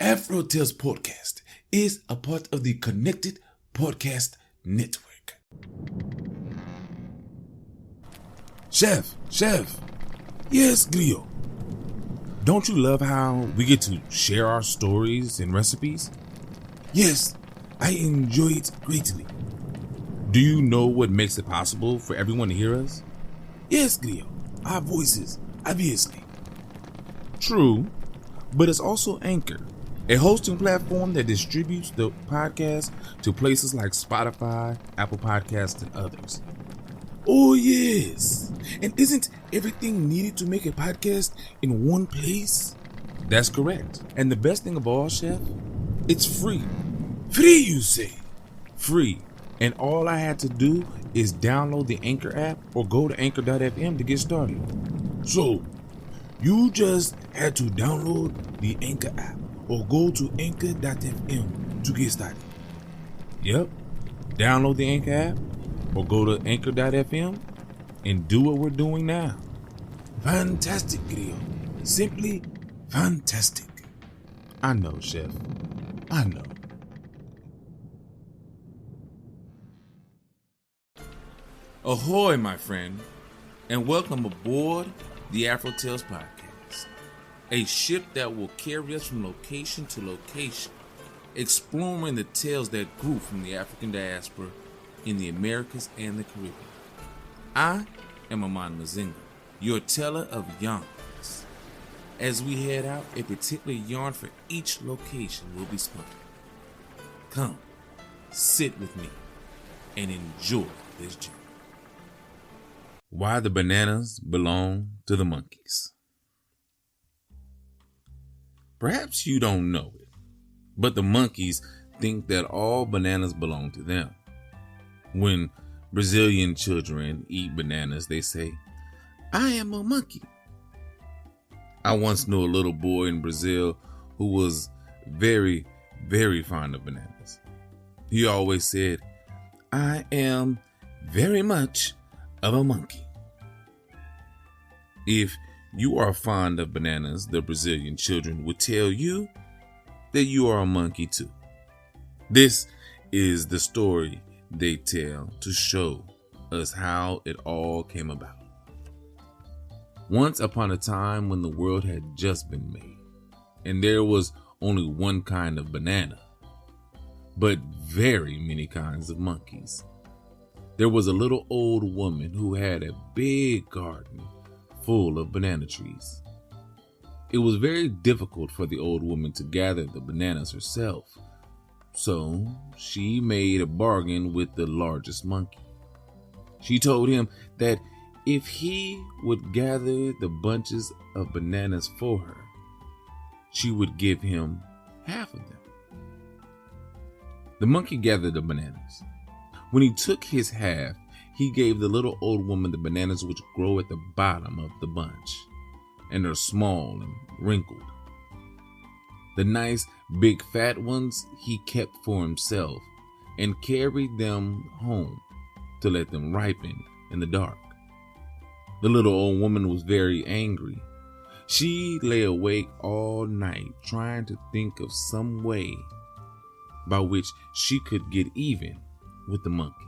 Afro Tales Podcast is a part of the Connected Podcast Network. Chef. Yes, Glio. Don't you love how we get to share our stories and recipes? Yes, I enjoy it greatly. Do you know what makes it possible for everyone to hear us? Yes, Glio. Our voices, obviously. True, but it's also Anchor, a hosting platform that distributes the podcast to places like Spotify, Apple Podcasts, and others. Oh, yes. And isn't everything needed to make a podcast in one place? That's correct. And the best thing of all, Chef, it's free. Free, you say? Free. And all I had to do is download the Anchor app or go to anchor.fm to get started. So, you just had to download the Anchor app or go to anchor.fm to get started. Yep. Download the Anchor app or go to anchor.fm and do what we're doing now. Fantastic, Grio. Simply fantastic. I know, Chef. I know. Ahoy, my friend, and welcome aboard the AfroTales Podcast, a ship that will carry us from location to location, exploring the tales that grew from the African diaspora in the Americas and the Caribbean. I am Amon Mazinga, your teller of yarns. As we head out, a particular yarn for each location will be spun. Come, sit with me, and enjoy this journey. Why the bananas belong to the monkeys. Perhaps you don't know it, but the monkeys think that all bananas belong to them. When Brazilian children eat bananas, they say, "I am a monkey." I once knew a little boy in Brazil who was very, very fond of bananas. He always said, "I am very much of a monkey." If you are fond of bananas, the Brazilian children would tell you that you are a monkey too. This is the story they tell to show us how it all came about. Once upon a time when the world had just been made, and there was only one kind of banana, but very many kinds of monkeys. There was a little old woman who had a big garden full of banana trees. It was very difficult for the old woman to gather the bananas herself, so she made a bargain with the largest monkey. She told him that if he would gather the bunches of bananas for her, she would give him half of them. The monkey gathered the bananas. When he took his half, he gave the little old woman the bananas which grow at the bottom of the bunch and are small and wrinkled. The nice, big, fat ones he kept for himself and carried them home to let them ripen in the dark. The little old woman was very angry. She lay awake all night trying to think of some way by which she could get even with the monkey.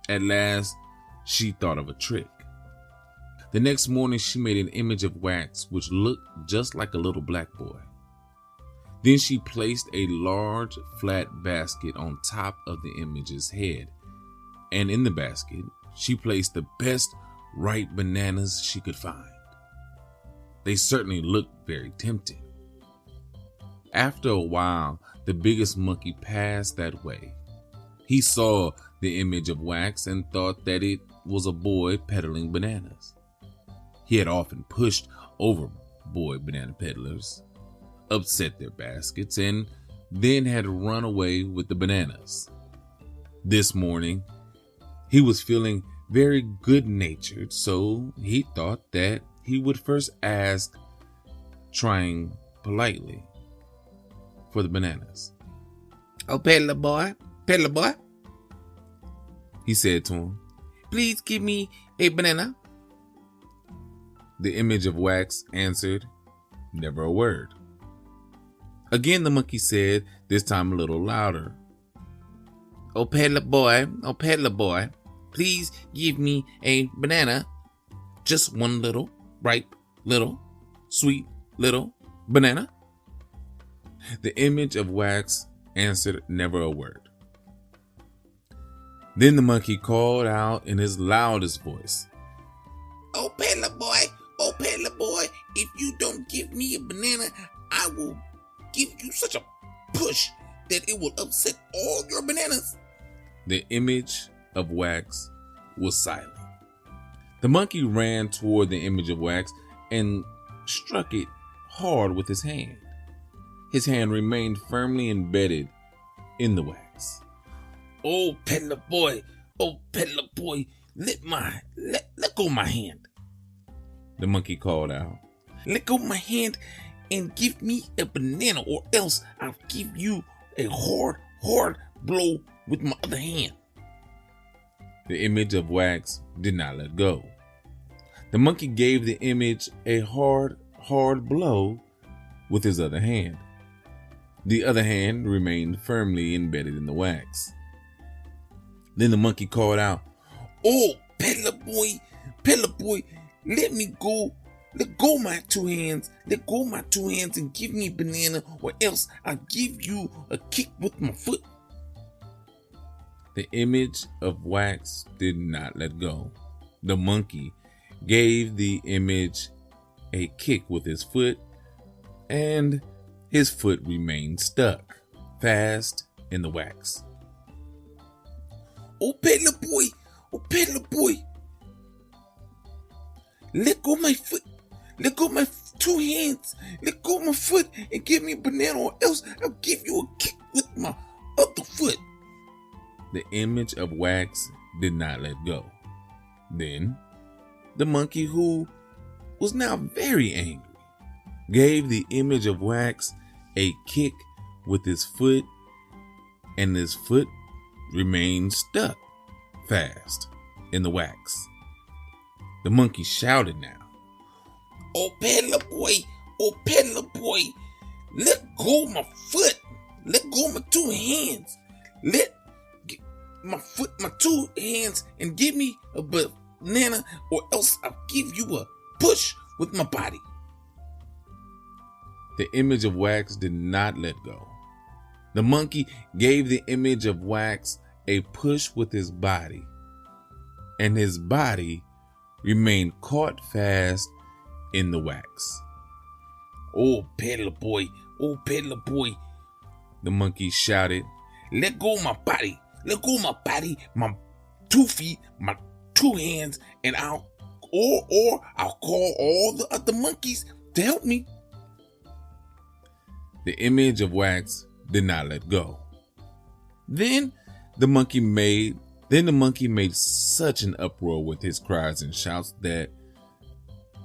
At last, she thought of a trick. The next morning, she made an image of wax which looked just like a little black boy. Then she placed a large, flat basket on top of the image's head, and in the basket, she placed the best ripe bananas she could find. They certainly looked very tempting. After a while, the biggest monkey passed that way. He saw the image of wax and thought that it was a boy peddling bananas. He had often pushed over boy banana peddlers, upset their baskets, and then had run away with the bananas. This morning, he was feeling very good-natured, so he thought that he would first ask, trying politely, for the bananas. "Oh, peddler boy, he said to him, please give me a banana." The image of wax answered, never a word. Again, the monkey said, this time a little louder. Oh, peddler boy, please give me a banana. Just one little, ripe, little, sweet, little banana. The image of wax answered never a word. Then the monkey called out in his loudest voice. Oh, peddler boy, if you don't give me a banana, I will give you such a push that it will upset all your bananas. The image of wax was silent. The monkey ran toward the image of wax and struck it hard with his hand. His hand remained firmly embedded in the wax. Oh, peddler boy, let go my hand. The monkey called out. Let go my hand and give me a banana, or else I'll give you a hard blow with my other hand. The image of wax did not let go. The monkey gave the image a hard blow with his other hand. The other hand remained firmly embedded in the wax. Then the monkey called out, Oh, peddler boy, let go my two hands and give me a banana, or else I'll give you a kick with my foot. The image of wax did not let go. The monkey gave the image a kick with his foot, and his foot remained stuck fast in the wax. Oh, peddler boy, let go my foot, let go my two hands, let go my foot and give me a banana, or else I'll give you a kick with my other foot. The image of wax did not let go. Then the monkey, who was now very angry, gave the image of wax a kick with his foot, and his foot remained stuck fast in the wax. The monkey shouted now. Oh, peddler boy, let go my foot, let go my two hands, let my two hands and give me a banana, or else I'll give you a push with my body. The image of wax did not let go. The monkey gave the image of wax a push with his body, and his body remained caught fast in the wax. Oh, peddler boy, the monkey shouted. Let go my body, my 2 feet, my 2 hands, and I'll call all the other monkeys to help me. The image of wax did not let go. Then the monkey made such an uproar with his cries and shouts that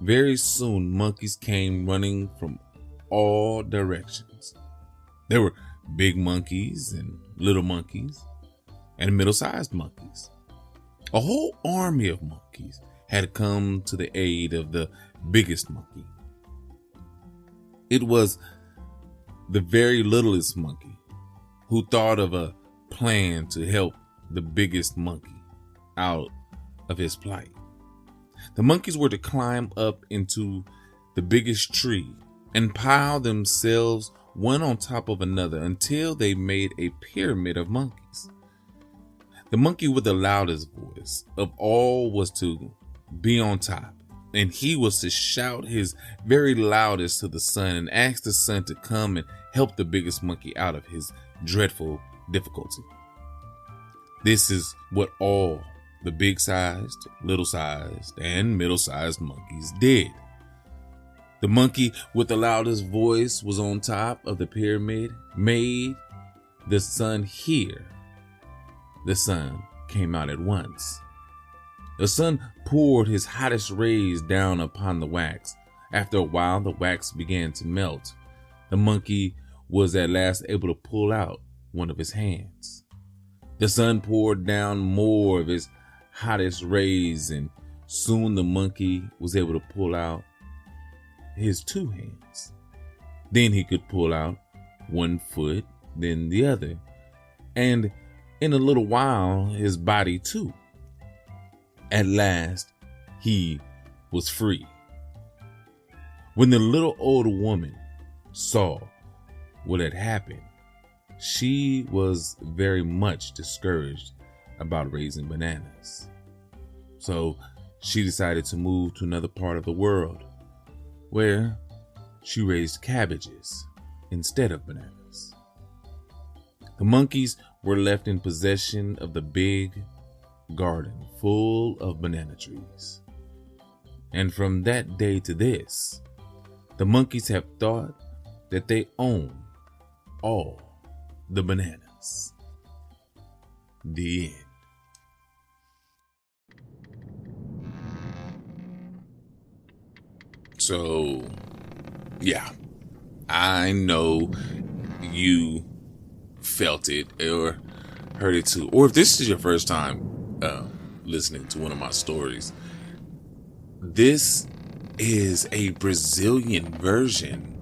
very soon monkeys came running from all directions. There were big monkeys and little monkeys and middle-sized monkeys. A whole army of monkeys had come to the aid of the biggest monkey. It was the very littlest monkey who thought of a plan to help the biggest monkey out of his plight. The monkeys were to climb up into the biggest tree and pile themselves one on top of another until they made a pyramid of monkeys. The monkey with the loudest voice of all was to be on top, and he was to shout his very loudest to the sun and ask the sun to come and help the biggest monkey out of his dreadful difficulty. This is what all the big-sized, little-sized, and middle-sized monkeys did. The monkey with the loudest voice was on top of the pyramid, made the sun hear. The sun came out at once. The sun poured his hottest rays down upon the wax. After a while, the wax began to melt. The monkey was at last able to pull out one of his hands. The sun poured down more of his hottest rays, and soon the monkey was able to pull out his 2 hands. Then he could pull out one foot, then the other. And in a little while, his body too. At last, he was free. When the little old woman saw what had happened, she was very much discouraged about raising bananas. So she decided to move to another part of the world where she raised cabbages instead of bananas. The monkeys were left in possession of the big garden full of banana trees. And from that day to this, the monkeys have thought that they own all the bananas. The end. So, yeah, I know you felt it or heard it too. Or if this is your first time listening to one of my stories, this is a Brazilian version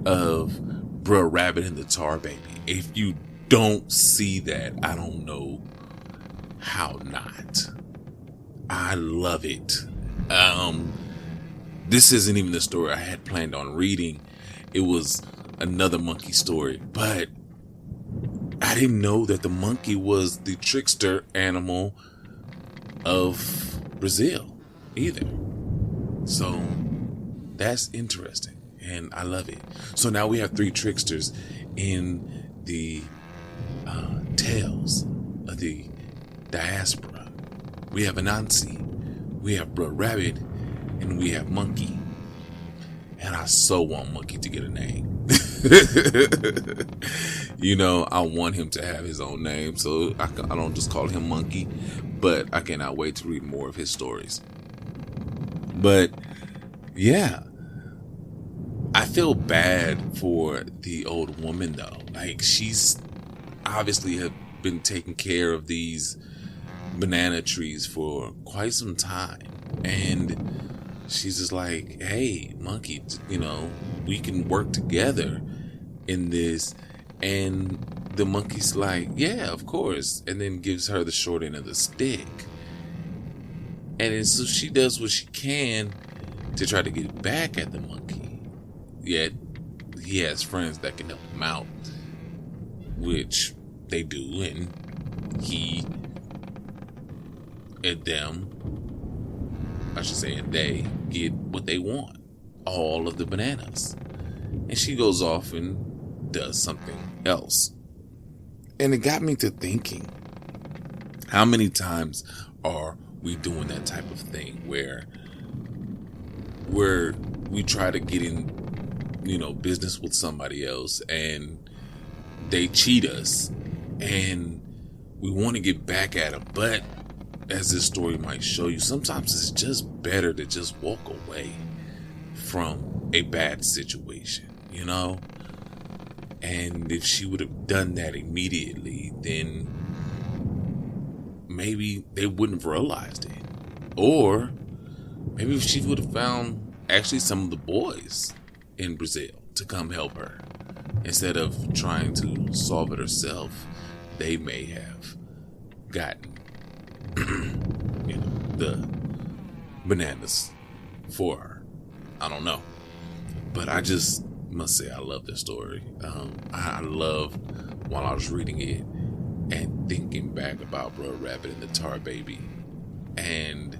of Bruh Rabbit and the Tar Baby. If you don't see that, I don't know how not. I love it. This isn't even the story I had planned on reading. It was another monkey story, but I didn't know that the monkey was the trickster animal of Brazil either. So that's interesting, and I love it. So now we have 3 tricksters in the tales of the diaspora. We have Anansi, we have Bruh Rabbit, and we have Monkey. And I so want Monkey to get a name. You know, I want him to have his own name, so I don't just call him Monkey. But I cannot wait to read more of his stories. But yeah, I feel bad for the old woman though. Like, she's obviously have been taking care of these banana trees for quite some time, and she's just like, hey, Monkey, you know, we can work together in this. And the monkey's like, yeah, of course. And then gives her the short end of the stick. And then so she does what she can to try to get back at the monkey. Yet he has friends that can help him out, which they do. And he and them, I should say, and they get what they want, all of the bananas. And she goes off and does something else. And it got me to thinking, how many times are we doing that type of thing where we try to get in, you know, business with somebody else and they cheat us and we want to get back at them, but as this story might show you, sometimes it's just better to just walk away from a bad situation, you know? And if she would have done that immediately, then maybe they wouldn't have realized it. Or maybe if she would have found actually some of the boys in Brazil to come help her, instead of trying to solve it herself, they may have gotten you know, the bananas for her. I don't know. But I just must say I love this story. I love, while I was reading it and thinking back about Bruh Rabbit and the Tar Baby, and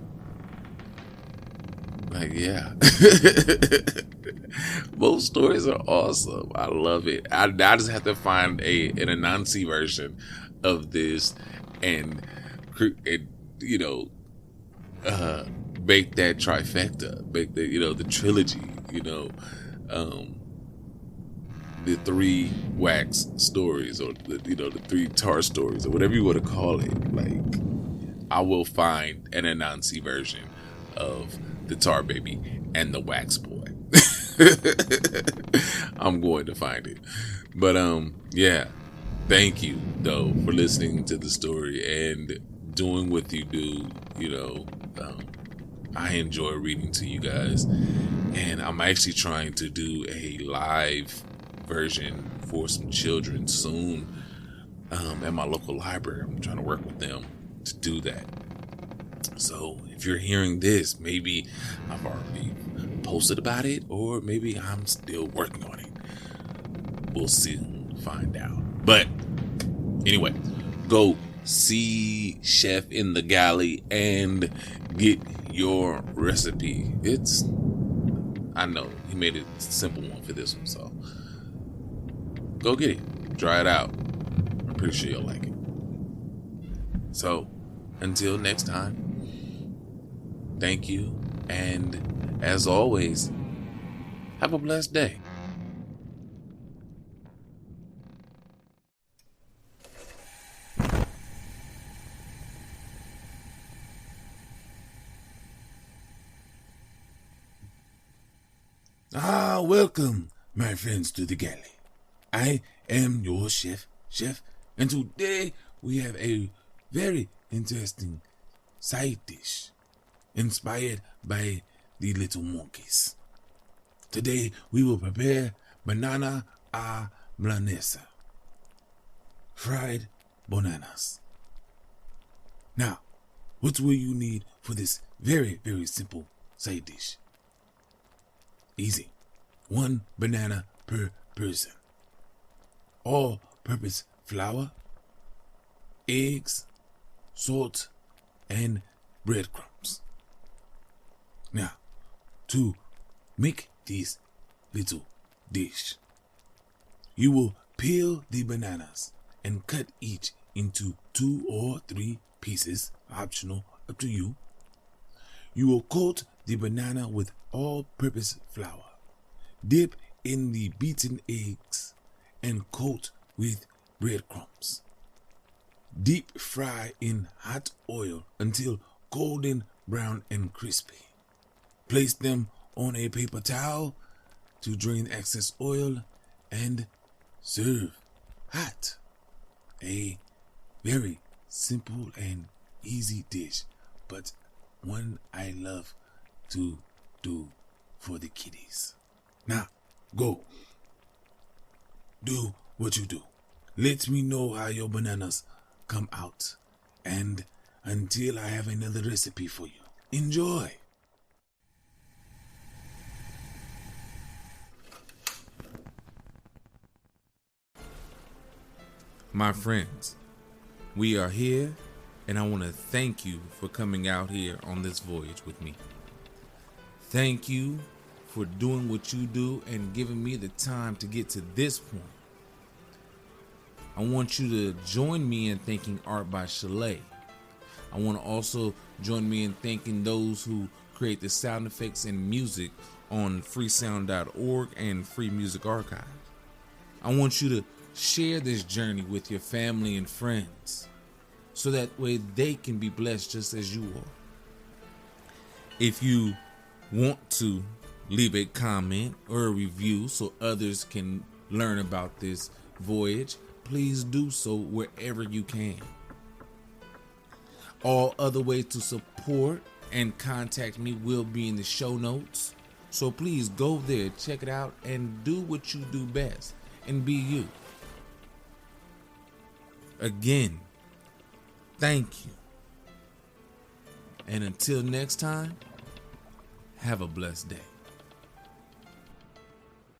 like, yeah. Both stories are awesome. I love it. I just have to find an Anansi version of this and you know, make that trifecta, make the, you know, the trilogy, you know, the 3 wax stories, or the, you know, the 3 tar stories, or whatever you want to call it. Like, I will find an Anansi version of the Tar Baby and the Wax Boy. I'm going to find it. But yeah, thank you though for listening to the story and doing what you do. You know, I enjoy reading to you guys, and I'm actually trying to do a live version for some children soon at my local library. I'm trying to work with them to do that. So if you're hearing this, maybe I've already posted about it, or maybe I'm still working on it. We'll soon find out. But anyway, go see Chef in the Galley and get your recipe. I know he made a simple one for this one, so go get it. Try it out. I'm pretty sure you'll like it. So until next time, thank you, and as always, have a blessed day. Welcome, my friends, to the Galley. I am your chef, and today we have a very interesting side dish inspired by the little monkeys. Today we will prepare banana a Milanesa, fried bananas. Now, what will you need for this very, very simple side dish? Easy. 1 banana per person. All-purpose flour, eggs, salt, and breadcrumbs. Now, to make this little dish, you will peel the bananas and cut each into 2 or 3 pieces, optional, up to you. You will coat the banana with all-purpose flour. Dip in the beaten eggs and coat with breadcrumbs. Deep fry in hot oil until golden brown and crispy. Place them on a paper towel to drain excess oil and serve hot. A very simple and easy dish, but one I love to do for the kiddies. Now, go. Do what you do. Let me know how your bananas come out. And until I have another recipe for you, enjoy. My friends, we are here, and I want to thank you for coming out here on this voyage with me. Thank you for doing what you do and giving me the time to get to this point. I want you to join me in thanking Art by Chalet. I want to also join me in thanking those who create the sound effects and music on freesound.org and Free Music Archive. I want you to share this journey with your family and friends so that way they can be blessed just as you are. If you want to leave a comment or a review so others can learn about this voyage, please do so wherever you can. All other ways to support and contact me will be in the show notes. So please go there, check it out, and do what you do best and be you. Again, thank you. And until next time, have a blessed day.